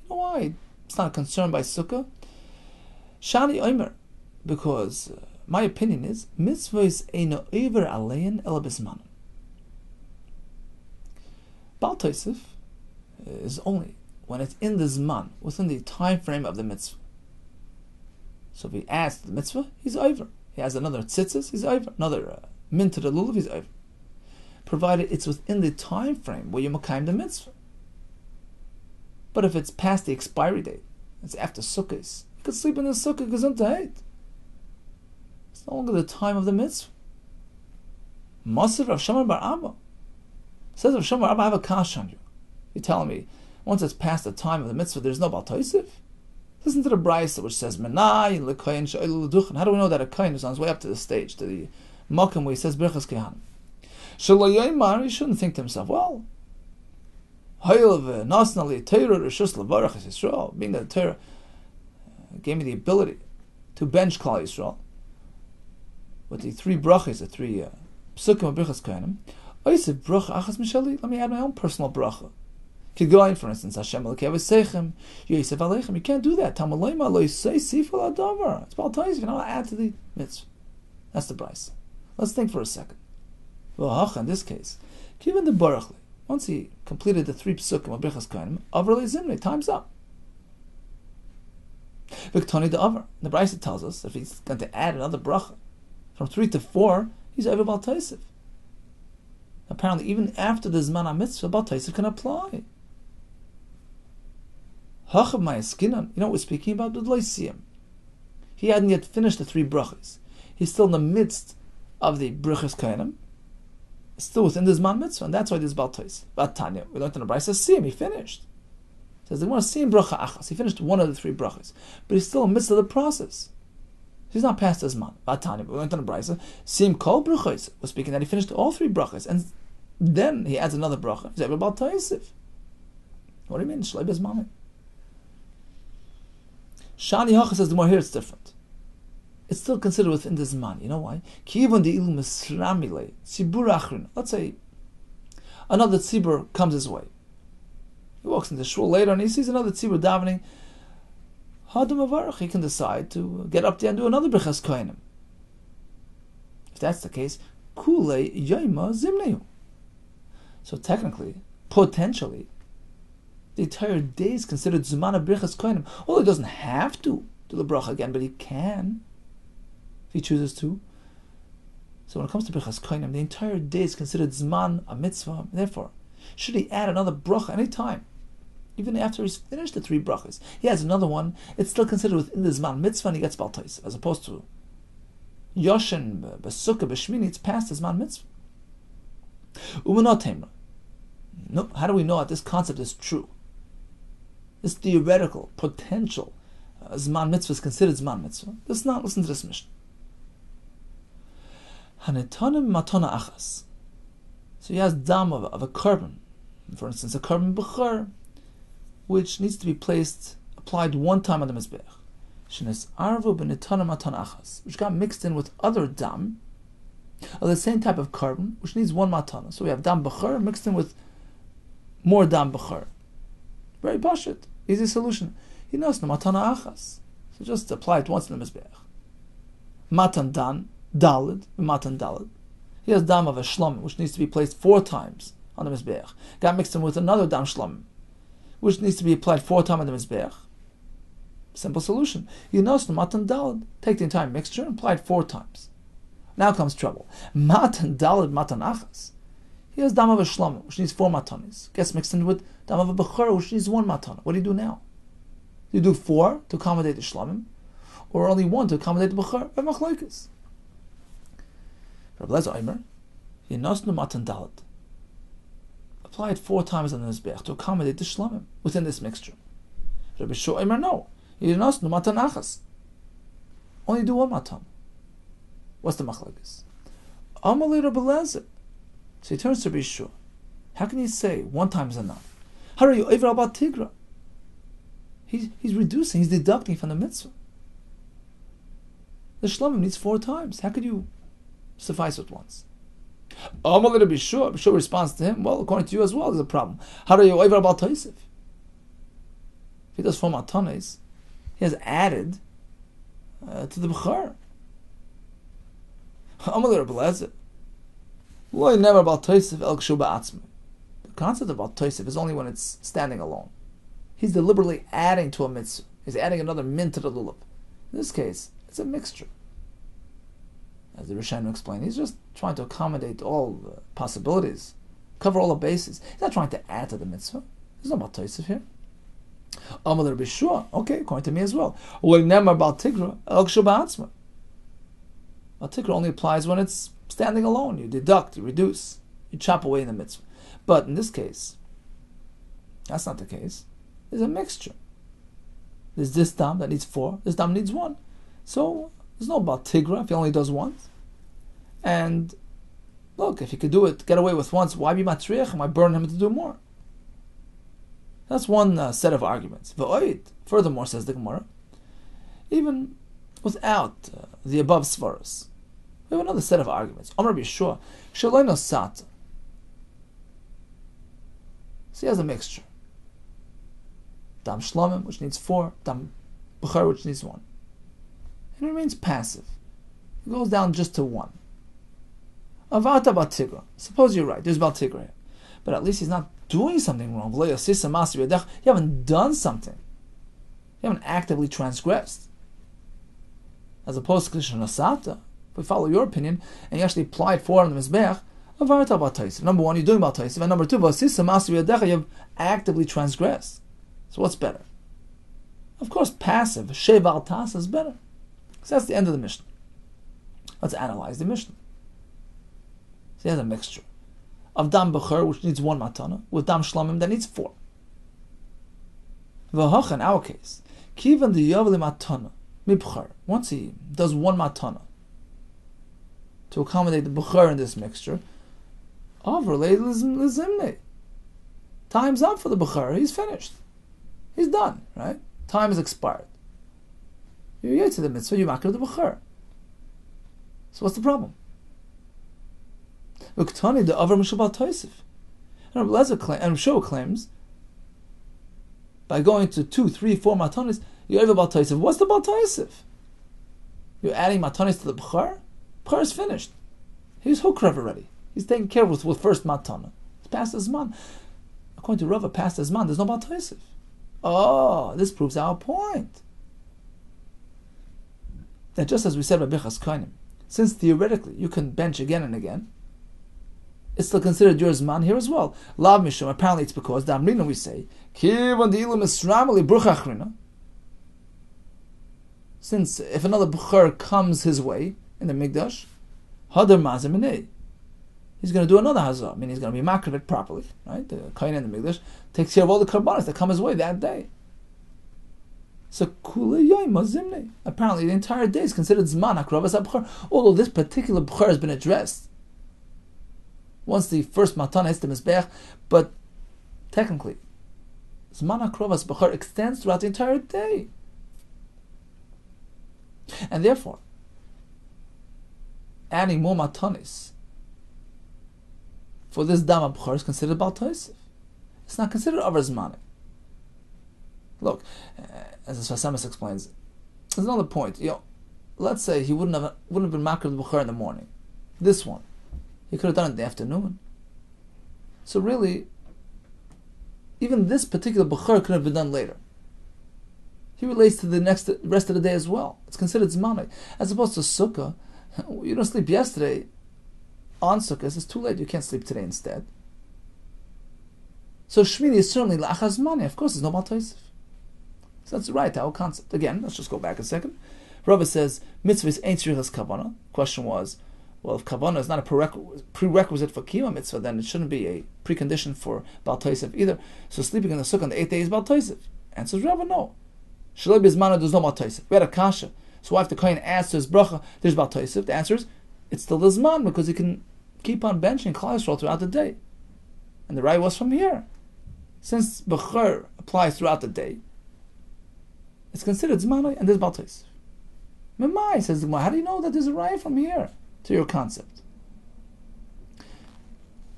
you know why it's not a concern by sukkah? Shani Omer, because my opinion is mitzvahs eina over alein ela bismanan. Bal toisif is only when it's in the zman, within the time frame of the mitzvah. So if he adds to the mitzvah, he's over. He has another tzitzis, he's over. Another min to the lulav, he's over. Provided it's within the time frame where you makayim the mitzvah. But if it's past the expiry date, it's after sukkahs, you could sleep in the sukkah gesundheit. It's no longer the time of the mitzvah. Masir Rav Shimon bar Abba. Says Rav Shimon bar Abba, I have a kash on you. You're telling me, once it's past the time of the mitzvah, there's no bal toisif? Listen to the brayso which says, Menai l'koyin she'oil l'duchen. How do we know that a koyin is on his way up to the stage, to the makom where he says, Birchas Kehanim? Shelo yoymar, he shouldn't think to himself, well, Hayil v'nasna li Torah reshus levarach es Yisrael, being that the Torah gave me the ability to bench Klal Yisrael with the 3 brachas, the 3 psukim of Birchas Kehanim. Oisiv bracha achas mishali. Let me add my own personal bracha. Kigoyin, for instance, Hashem Elokeinu v'seichem Yosef aleichem. You can't do that. Tamalayma lo yisei sifal adavar. It's bal toisif. You're not add to the mitzvah. That's the brayso. Let's think for a second. Well, in this case, given the barachli, once he completed the 3 psukim of Birchas Kehanim, avar le'zimri, time's up. V'ktoni de avar. The brayso tells us if he's going to add another bracha from 3 to 4, he's over bal toisif. Apparently, even after the Zman HaMitzvah, bal toisif can apply. Hachav Mayaskinan, you know what we're speaking about? The Loisiyim. He hadn't yet finished the 3 brachas. He's still in the midst of the Birchas Kehanim, still within the Zman Mitzvah, and that's why there's bal toisif. But Tanya, we learned in the Brayso, Siyim, he finished. It says they want to see him bracha achas. He finished one of the 3 brachas, but he's still in the midst of the process. He's not past his man. But Tanya, we learned in the Brayso, Siyim kol brachos. We're speaking that he finished all 3 brachas, and then he adds another bracha. He's able bal toisif. What do you mean? Shlei bezmanim. Shani Hacha says the more here it's different. It's still considered within the Zman. You know why? Let's say another tzibur comes his way. He walks into shul later and he sees another tzibur davening. He can decide to get up there and do another Birchas Kehanim. If that's the case, Kulei Yoima Zimnehu. So technically, potentially, the entire day is considered Zman Birchas Kehanim. Although he doesn't have to do the bracha again, but he can if he chooses to. So when it comes to Birchas Kehanim, the entire day is considered Zman a mitzvah. Therefore, should he add another bracha any time, even after he's finished the 3 brachas, he has another one, it's still considered within the Zman mitzvah and he gets bal toisif, as opposed to Yoshin, B'sukkah, B'shmini, it's past the Zman mitzvah. Umanot Temra. No, how do we know that this concept is true? This theoretical, potential Zman Mitzvah is considered Zman Mitzvah. Let's not listen to this mission. Hanetanim matana achas. So he has dam of a korban, for instance, a korban b'chor, which needs to be applied one time on the mizbeach. Shenes arvu b'netanim matana achas, which got mixed in with other dam of the same type of korban, which needs one matana. So we have dam b'chor mixed in with more dam b'chor. Very pashut, easy solution. He knows no matana achas, so just apply it once in the mizbeach. Matan dan. Dalid, matan dalid. He has dam of a shlomim, which needs to be placed 4 times on the mizbeach. Got mixed in with another dam shlomim, which needs to be applied 4 times on the mizbeach. Simple solution. You know, matan dalid. Take the entire mixture and apply it 4 times. Now comes trouble. Matan dalid, matan achas. He has dam of a shlomim, which needs 4 matanis. Gets mixed in with dam of a bechor, which needs 1 matana. What do you do now? Do you do 4 to accommodate the shlomim, or only 1 to accommodate the bechor? Machlokes. Rabbi Lezer Omer, Yenosnu matan dalet. Apply it 4 times on the mizbeach to accommodate the shlomim within this mixture. Rabbi Shua Omer, no. Yenosnu matan achas. Only do 1 matan. What's the machlokes? Amalei Rabbi Lezer. So he turns to Rabbi Shua. How can you say 1 time is enough? How are you over about tigra? He's reducing, he's deducting from the mitzvah. The shlomim needs 4 times. How could you suffice with once? Amalei Rabbi Shua. Rabbi Shua responds to him, well, according to you as well, there's a problem. How are you over about taisif? If he does 4 matanes, he has added to the bechor. Amalei Rabbi Lezer. Lo never about taisif el kshu ba'atzmi. The concept about taisif is only when it's standing alone. He's deliberately adding to a mitzvah. He's adding another min to the lulav. In this case, it's a mixture. As the Rosh HaShanna explained, he's just trying to accommodate all the possibilities, cover all the bases. He's not trying to add to the mitzvah. There's no bataisif here. Amalei Rabbi Shua. Okay, according to me as well. Never about tigra el kshu ba'atzma. A tigra only applies when it's standing alone. You deduct, you reduce, you chop away in the mitzvah. But in this case, that's not the case. There's a mixture. There's this dam that needs 4, this dam needs 1. So there's no about tigra if he only does once. And look, if he could do it, get away with once, why be matriach? Why burn him to do more? That's one set of arguments. Furthermore, says the Gemara, even without the above svaras, we have another set of arguments. Amar B'Yeshua, Shaloi Nosata. So he has a mixture. Dam shlomim, which needs 4, dam bechor, which needs 1. And it remains passive. It goes down just to 1. Avata batigra. Suppose you're right, there's batigra here. But at least he's not doing something wrong. You haven't done something. You haven't actively transgressed. As opposed to Kishanasata, if we follow your opinion, and you actually applied 4 on the Mizbeach, Avata bataisiv. Number 1, you're doing bataisiv. And number 2, you have actively transgressed. So what's better? Of course, passive, sheval tas, is better. So that's the end of the Mishnah. Let's analyze the Mishnah. So he has a mixture of dam bechor, which needs 1 matana, with dam shlomim that needs 4. V'hoch, in our case, kivan the yavli matana mibchor. Once he does 1 matana to accommodate the bechor in this mixture, time's up for the bechor. He's finished. He's done, right? Time has expired. You get to the mitzvah, you makar the bechor. So what's the problem? Uktani the avar mishabal toisif. And Rabbi Shua claims, by going to 2, 3, 4 matanis, you're over bal toisif. What's the bal toisif? You're adding matanis to the bechor? Bechor is finished. He's hukrev already. He's taken care of with first matana. It's past his man. According to Rava, past his man, there's no bal toisif. Oh, this proves our point. That just as we said by Bichas Koinim, since theoretically you can bench again and again, it's still considered your Zman here as well. Lav Mishum, apparently it's because the Amrina we say, since if another Bechor comes his way in the Mikdash, Hadar Mazeminei, he's going to do another hazah. I mean, he's going to be makriv it properly, right? The kohen and the mikdash takes care of all the karbanos that come his way that day. So kula yoyim mazimne. Apparently, the entire day is considered zman hakravas abchar. Although this particular bchar has been addressed once the first matana hits the mizbeach, but technically, zman hakravas bchar extends throughout the entire day, and therefore, adding more matanis for this dam bchar is considered Bal Tosef. It's not considered over zmanim. Look, as the Sfasamis explains, there's another point. Let's say he wouldn't have been makriv the bchar in the morning. This one, he could have done it in the afternoon. So really, even this particular bchar could have been done later. He relates to the rest of the day as well. It's considered zmanai, as opposed to sukkah. You don't sleep yesterday on sukkah. It's too late. You can't sleep today instead. So shmini is certainly la'achaz zmani. Of course, there's no Bal Tosef. So that's right, our concept. Again, let's just go back a second. Rabbi says, mitzvah is ain't tzrichas kavanah. Question was, well, if kavanah is not a prerequisite for kiyum mitzvah, then it shouldn't be a precondition for Bal Tosef either. So sleeping in the sukkah on the 8th day is Bal Tosef. Answers Rabbi, no. Shaloi bizmana, there's no Bal Tosef. We had a kasha. So why if the kohen adds to his bracha, there's Bal Tosef? The answer is, it's still the zman, because he can keep on benching cholesterol throughout the day. And the raya was from here. Since bechor applies throughout the day, it's considered zmanai, and there's Bal Tosef. Memai, says the Gemara, how do you know that there's a raya from here to your concept?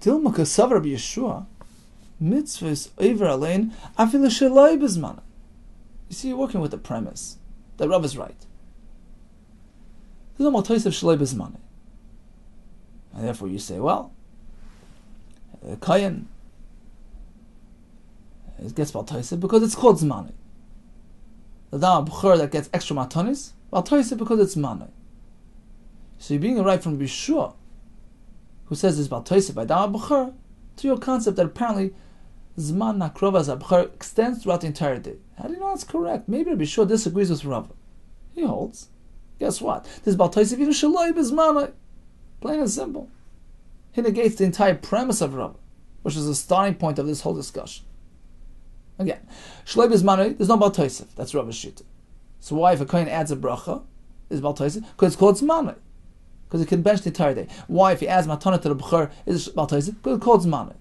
Dilma kasav Rabbi Yeshua, mitzvahs over alein afilu sheloi bezmana. You see, you're working with the premise that Rav is right. There's no Bal Tosef sheloi bezmana, and therefore you say, well, the kohen it gets Bal Tosef because it's called zmanai. The dam b'chor that gets extra matanis, Bal Tosef because it's zmanai. So you're being a right from Bishua, who says it's Bal Tosef by dam b'chor, to your concept that apparently zman nakrovas b'chor extends throughout the entire day. How do you know that's correct? Maybe Bishua disagrees with Rava. He holds. Guess what? This Bal Tosef even shaloi b'zmanai. Plain and simple. He negates the entire premise of Rava, which is the starting point of this whole discussion. Again, shloi b'zmanai, there's no Bal Tosef. That's Rava's shita. So why, if a kohen adds a bracha, is Bal Tosef? Because it's called zmanai. Because it can bench the entire day. Why, if he adds matana to the b'chor, is it Bal Tosef? Because it's called zmanai.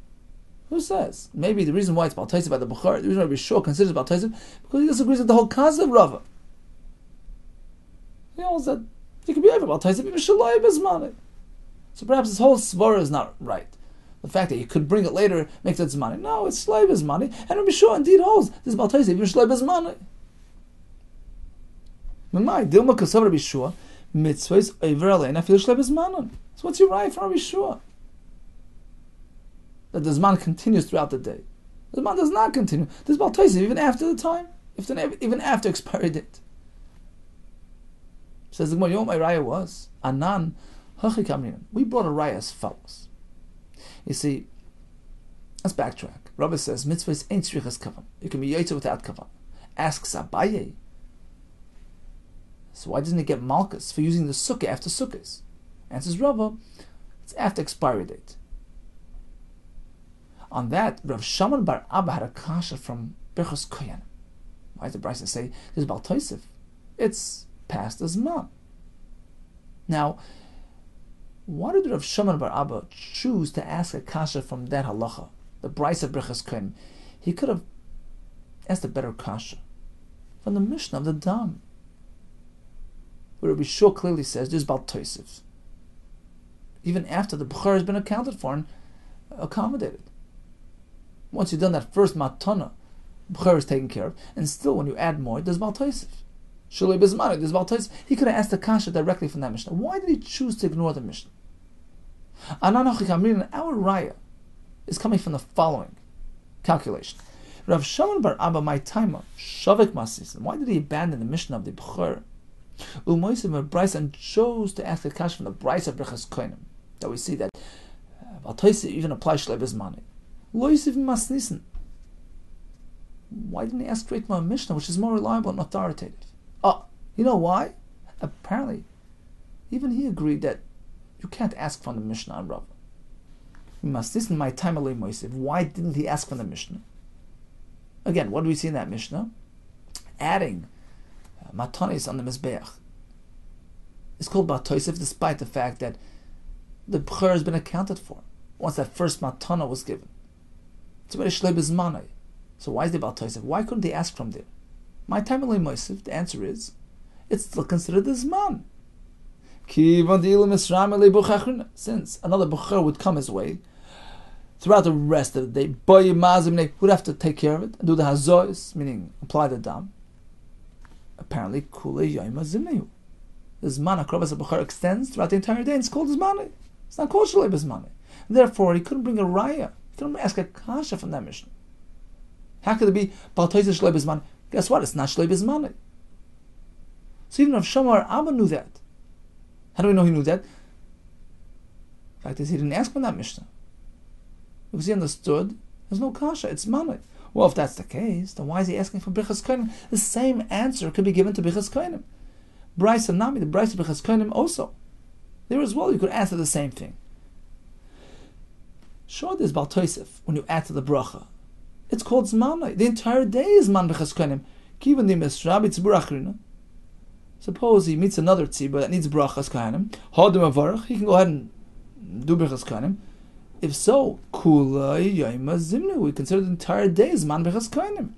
Who says? Maybe the reason why it's Bal Tosef by the b'chor, the reason why Rabbi Shua considers Bal Tosef, because he disagrees with the whole concept of Rava. He holds that you can be over Bal Tosef even shloi b'zmanai. So perhaps this whole svara is not right. The fact that you could bring it later makes it zmani. No, it's shloi b'zmani. And Rabbi Shua indeed holds this Bal Tosef even shloi b'zmani. Memai dilma kasav Rabbi Shua mitzvahs over alein afil shloi b'zmanon. So what's your right from Rabbi Shua? That the zman continues throughout the day. The zman does not continue. This Bal Tosef even after the time, even after expiry date. Says the Gemara, you know what my raya was? Anan hachi kamrinan. We brought a raya as follows. You see, let's backtrack. Rabbi says, mitzvahs ain't tzrichas kavan. You can be yaitzer without kavan. Asks Abaye, so why doesn't he get malchus for using the sukkah after sukkahs? Answers Rabbi, it's after expiry date. On that, Rav Shaman bar Abba had a kasha from Birchos Kohen. Why does the Brisa say this is Bal Tosef? It's past the Zman. Now, why did Rav Shaman bar Abba choose to ask a kasha from that halacha, the Brisa of Birchos Kohen? He could have asked a better kasha from the Mishnah of the Dam, where Rabbi Shua clearly says this is Bal Tosef, even after the b'chor has been accounted for and accommodated. Once you've done that first matana, b'chor is taken care of, and still when you add more, there's Bal Tosef. Shaloi b'zmanai, there's Bal Tosef. He could have asked the kasha directly from that Mishnah. Why did he choose to ignore the Mishnah? Our raya is coming from the following calculation. Rav Shaman bar Abba my timer shavik masis. Why did he abandon the Mishnah of the b'chor? And chose to ask the kasha from the Brisa of Birchos Kohen, that we see that Bal Tosef even applies shaloi b'zmanai. Why didn't he ask straight from a Mishnah, which is more reliable and authoritative? Oh, you know why? Apparently, even he agreed that you can't ask from the Mishnah on Rav. We must listen my time alay moisiv. Why didn't he ask from the Mishnah? Again, what do we see in that Mishnah? Adding matanis on the Mizbeach is called batoisif, despite the fact that the b'chor has been accounted for once that first matana was given. It's already shlei b'zmanai. So why is the batoisif? Why couldn't they ask from there? My time alay moisiv. The answer is, it's still considered the zman. Since another b'chor would come his way throughout the rest of the day, would have to take care of it and do the hazois, meaning apply the dam. Apparently, kule yoyma zimnehu. The zman akrobas b'chor extends throughout the entire day, and it's called zmanai. It's not called shalei b'zmanai. Therefore, he couldn't bring a raya. He couldn't ask a kasha from that Mishnah. How could it be baltoisa shalei b'zmanai? Guess what? It's not shalei b'zmanai. So even if Shamar Abba knew that, how do we know he knew that? The fact is, he didn't ask from that Mishnah because he understood there's no kasha. It's manai. Well, if that's the case, then why is he asking for Birchas Kohanim? The same answer could be given to Birchas Kohanim. Bryce and Nami, the Bryce of Birchas Kohanim also. There as well, you could answer the same thing. Sure, there's Bal Tosef when you add to the bracha. It's called Zmanai. The entire day is Man Birchas Kohanim. Kivan di Misrabi Tzibur Achrina. Suppose he meets another tzibur that needs brachas kohanim, hodim avarach, he can go ahead and do brachas kohanim. If so, kulay yayma zimnu, we consider the entire day as man brachas kohanim.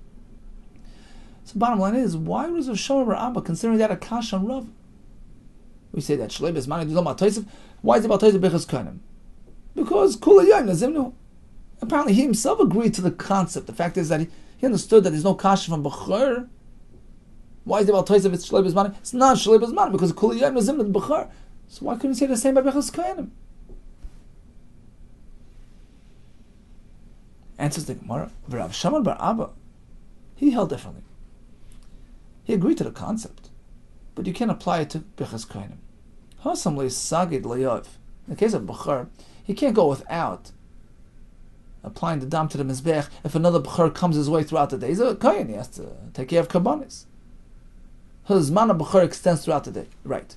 So bottom line is, why was Rav Shlomo bar Abba considering that a kash on Rav? We say that shlei b'zmanai do not b'toisef. Why is it b'toisef brachas kohanim? Because kulay yayma zimnu. Apparently he himself agreed to the concept. The fact is that he understood that there's no kash from b'chor. Why is the Baal Toisav it's Shalei B'zmanai? It's not Shalei B'zmanai because Kuli Yom Nazim the B'char. So why couldn't he say the same by Bechas Kohanim? Answers the Gemara. Rav Shammai bar Abba, he held differently. He agreed to the concept, but you can't apply it to Bechas Kohanim. Hasam le Sagid Le'yov. In the case of B'char, he can't go without applying the dam to the Mizbech. If another B'char comes his way throughout the day, he's a Kohen. He has to take care of Karbanis. His mana b'chor extends throughout the day, right?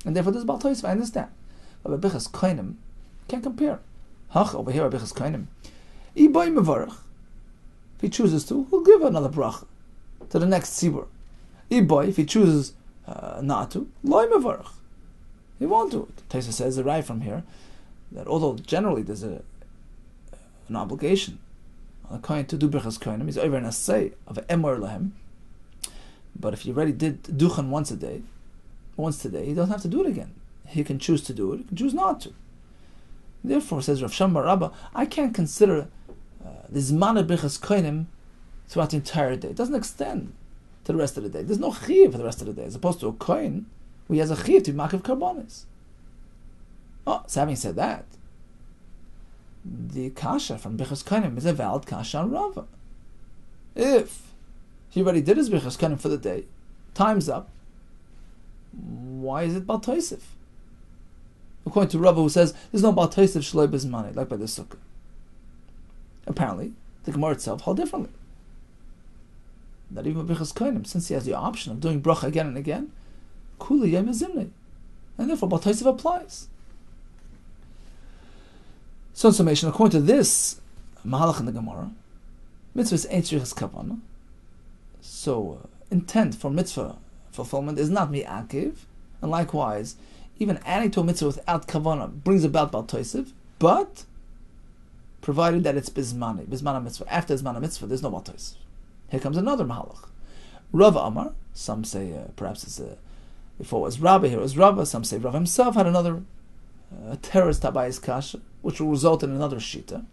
And therefore, this is Baal Tosef, I understand. But by Bichas Kohanim, can't compare. Hach over here, by Bichas Kohanim, Iboy mevarach. If he chooses to, he'll give another bracha to the next tzibur. Iboy, if he chooses not to, loy mevarach. He won't do it. Tosef says right from here that although generally there's an obligation on a Kohen to do Bichas Kohanim, he's over an assay of an emor lahem. But if you already did duchen once today, he doesn't have to do it again. He can choose to do it, he can choose not to. Therefore, says Rav Shammai bar Abba, I can't consider the Zman of Birchas Kohanim throughout the entire day. It doesn't extend to the rest of the day. There's no chiyuv for the rest of the day. As opposed to a Kohen, who has a chiyuv to be makiv karbonis. Oh, so having said that, the kasha from Birchas Kohanim is a valid kasha on Rava. If he already did his Birchas Kohanim for the day, time's up, why is it Baal Tosef? According to Rava, who says there's no Baal Tosef shloi b'zmanai, like by the Sukkah. Apparently, the Gemara itself held differently. That even with Birchas Kohanim, since he has the option of doing bracha again and again, kuli yom zimnei, and therefore Baal Tosef applies. So in summation, according to this mahalach in the Gemara, mitzvah is ein tzrichas kavanah. So intent for mitzvah fulfillment is not mi'akiv, and likewise, even adding to a mitzvah without kavanah brings about Baal Tosef, but provided that it's bizmana mitzvah. After bizmana mitzvah, there's no Baal Tosef. Here comes another mahalach. Rav Amar, some say perhaps it's before it was Rabbi, here it was Rava. Some say Rav himself had another terrorist tabayis kasha, which will result in another shita,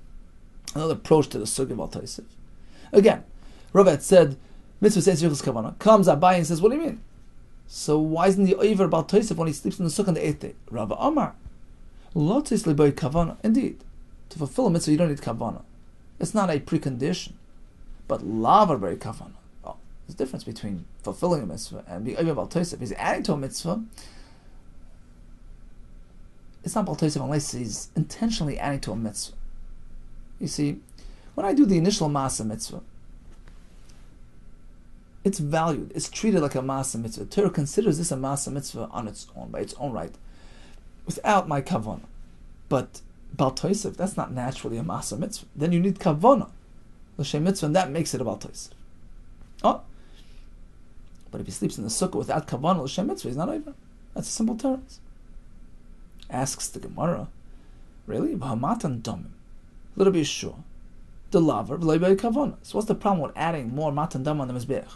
another approach to the sugya of Baal Tosef. Again, Rav had said mitzvah says yichus kavanah. Comes Abai and says, what do you mean? So why isn't the over Baal Tosef when he sleeps in the sukkah on the 8th day? Rav Amar, lotis liboy kavanah. Indeed, to fulfill a mitzvah you don't need kavanah. It's not a precondition, but lavar by kavanah. Oh, there's a difference between fulfilling a mitzvah and being over Baal Tosef. He's adding to a mitzvah. It's not Baal Tosef unless he's intentionally adding to a mitzvah. You see, when I do the initial masa mitzvah, it's valued, it's treated like a masa mitzvah. The Torah considers this a masa mitzvah on its own, by its own right, without my kavanah. But Bal Toisef, that's not naturally a Masa Mitzvah. Then you need Kavana, L'Shem Mitzvah, and that makes it a Bal Toisef. Oh, but if he sleeps in the sukkah without Kavana, L'Shem Mitzvah, he's not over. That's a simple terms. Asks the Gemara, really? V'hamatan domim. Little bit sure. The laver, v'lei Kavana. So what's the problem with adding more matan dam on the Mizbeach?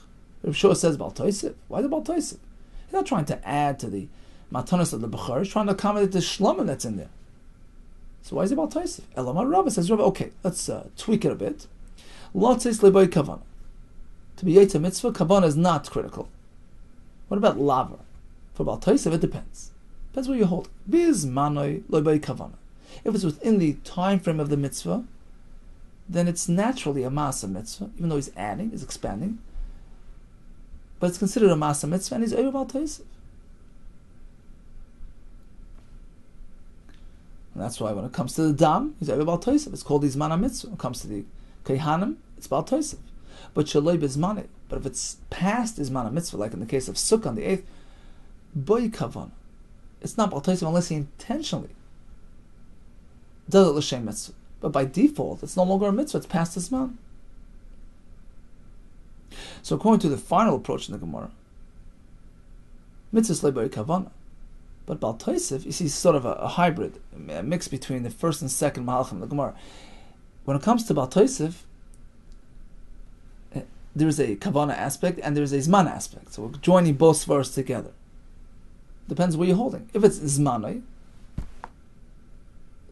Rav Shua says Bal Toisef. Why the Bal Toisef? He's not trying to add to the matanos of the Bechor. He's trying to accommodate the shlomim that's in there. So why is it Bal Toisef? Elamar Rabba says, Rabba, okay, let's tweak it a bit. Lotzeis lebay Kavana. To be Yeta Mitzvah, Kavana is not critical. What about laver? For Bal Toisef, it depends. Depends where you hold. Biz manoi lebay Kavana. If it's within the time frame of the mitzvah, then it's naturally a Masa Mitzvah, even though he's adding, he's expanding. But it's considered a Masa Mitzvah, and he's over Bal Toisef. And that's why when it comes to the Dam, he's over Bal Toisef. It's called Izman HaMitzvah. When it comes to the Keihanim, it's Bal Toisef. But Shaloi Bizmane. But if it's past Izman HaMitzvah, like in the case of Sukkah on the 8th, Boy Kavan. It's not Bal Toisef unless he intentionally does it L'Shem Mitzvah. But by default, it's no longer a mitzvah, it's past this man. So according to the final approach in the Gemara, mitzvah lebay kavana. But Bal Toisef, you see, sort of a hybrid, a mix between the first and second mahalchim in the Gemara. When it comes to Bal Toisef, there is a kavana aspect and there is a zman aspect. So we're joining both svaros together. Depends where you're holding. If it's zmanai,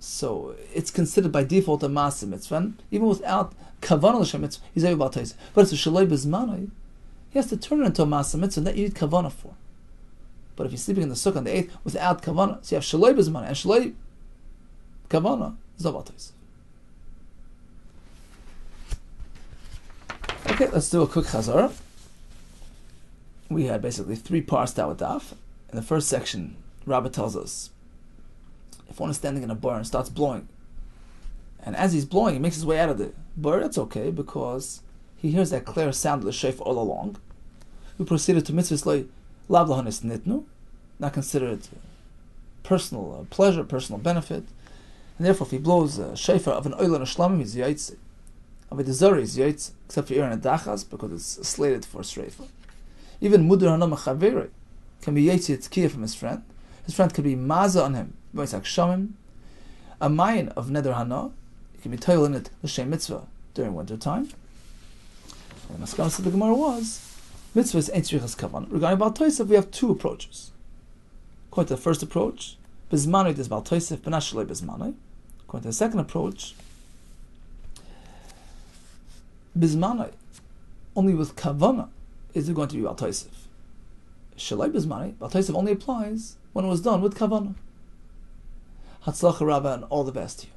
so it's considered by default a Masa Mitzvah. Even without Kavanah L'Shem Mitzvah, he's able to Bal Toisef. But it's a Shaloi B'Zmanai, he has to turn it into a Masa Mitzvah, and that you need Kavanah for. But if you're sleeping in the Sukkah on the 8th without Kavanah, so you have Shaloi B'Zmanai and Shaloi Kavanah, it's not Bal Toisef. Okay, let's do a quick Chazara. We had basically 3 parts to our daf. In the first section, Rabbi tells us, if one is standing in a bar and starts blowing, and as he's blowing, he makes his way out of the bar, that's okay, because he hears that clear sound of the shofar all along. We proceeded to mitzvahs like lav lahanis nitnu, not considered personal pleasure, personal benefit, and therefore if he blows a shofar of an oil and a shlamim, he's yaitze. Of a dezori, he's yaitze, except for ir and dachas, because it's slated for shreifa. Even mudur hanam chaveri can be yaitze tzkiya from his friend. His friend could be maza on him. A mayin of neder hana, you can be toil in it l'shem mitzvah during winter time. And the maskana of the Gemara was mitzvah is ain't tzrichas kavan. Regarding Bal Toisef, we have 2 approaches. According to the first approach, bizmanoi is Bal Toisef, but not shaloi bizmanoi. According to the second approach, bizmanoi only with kavana is it going to be Bal Toisef. Shaloi bizmanoi, Bal Toisef only applies when it was done with kavana. Hatzlacha Rabba, and all the best to you.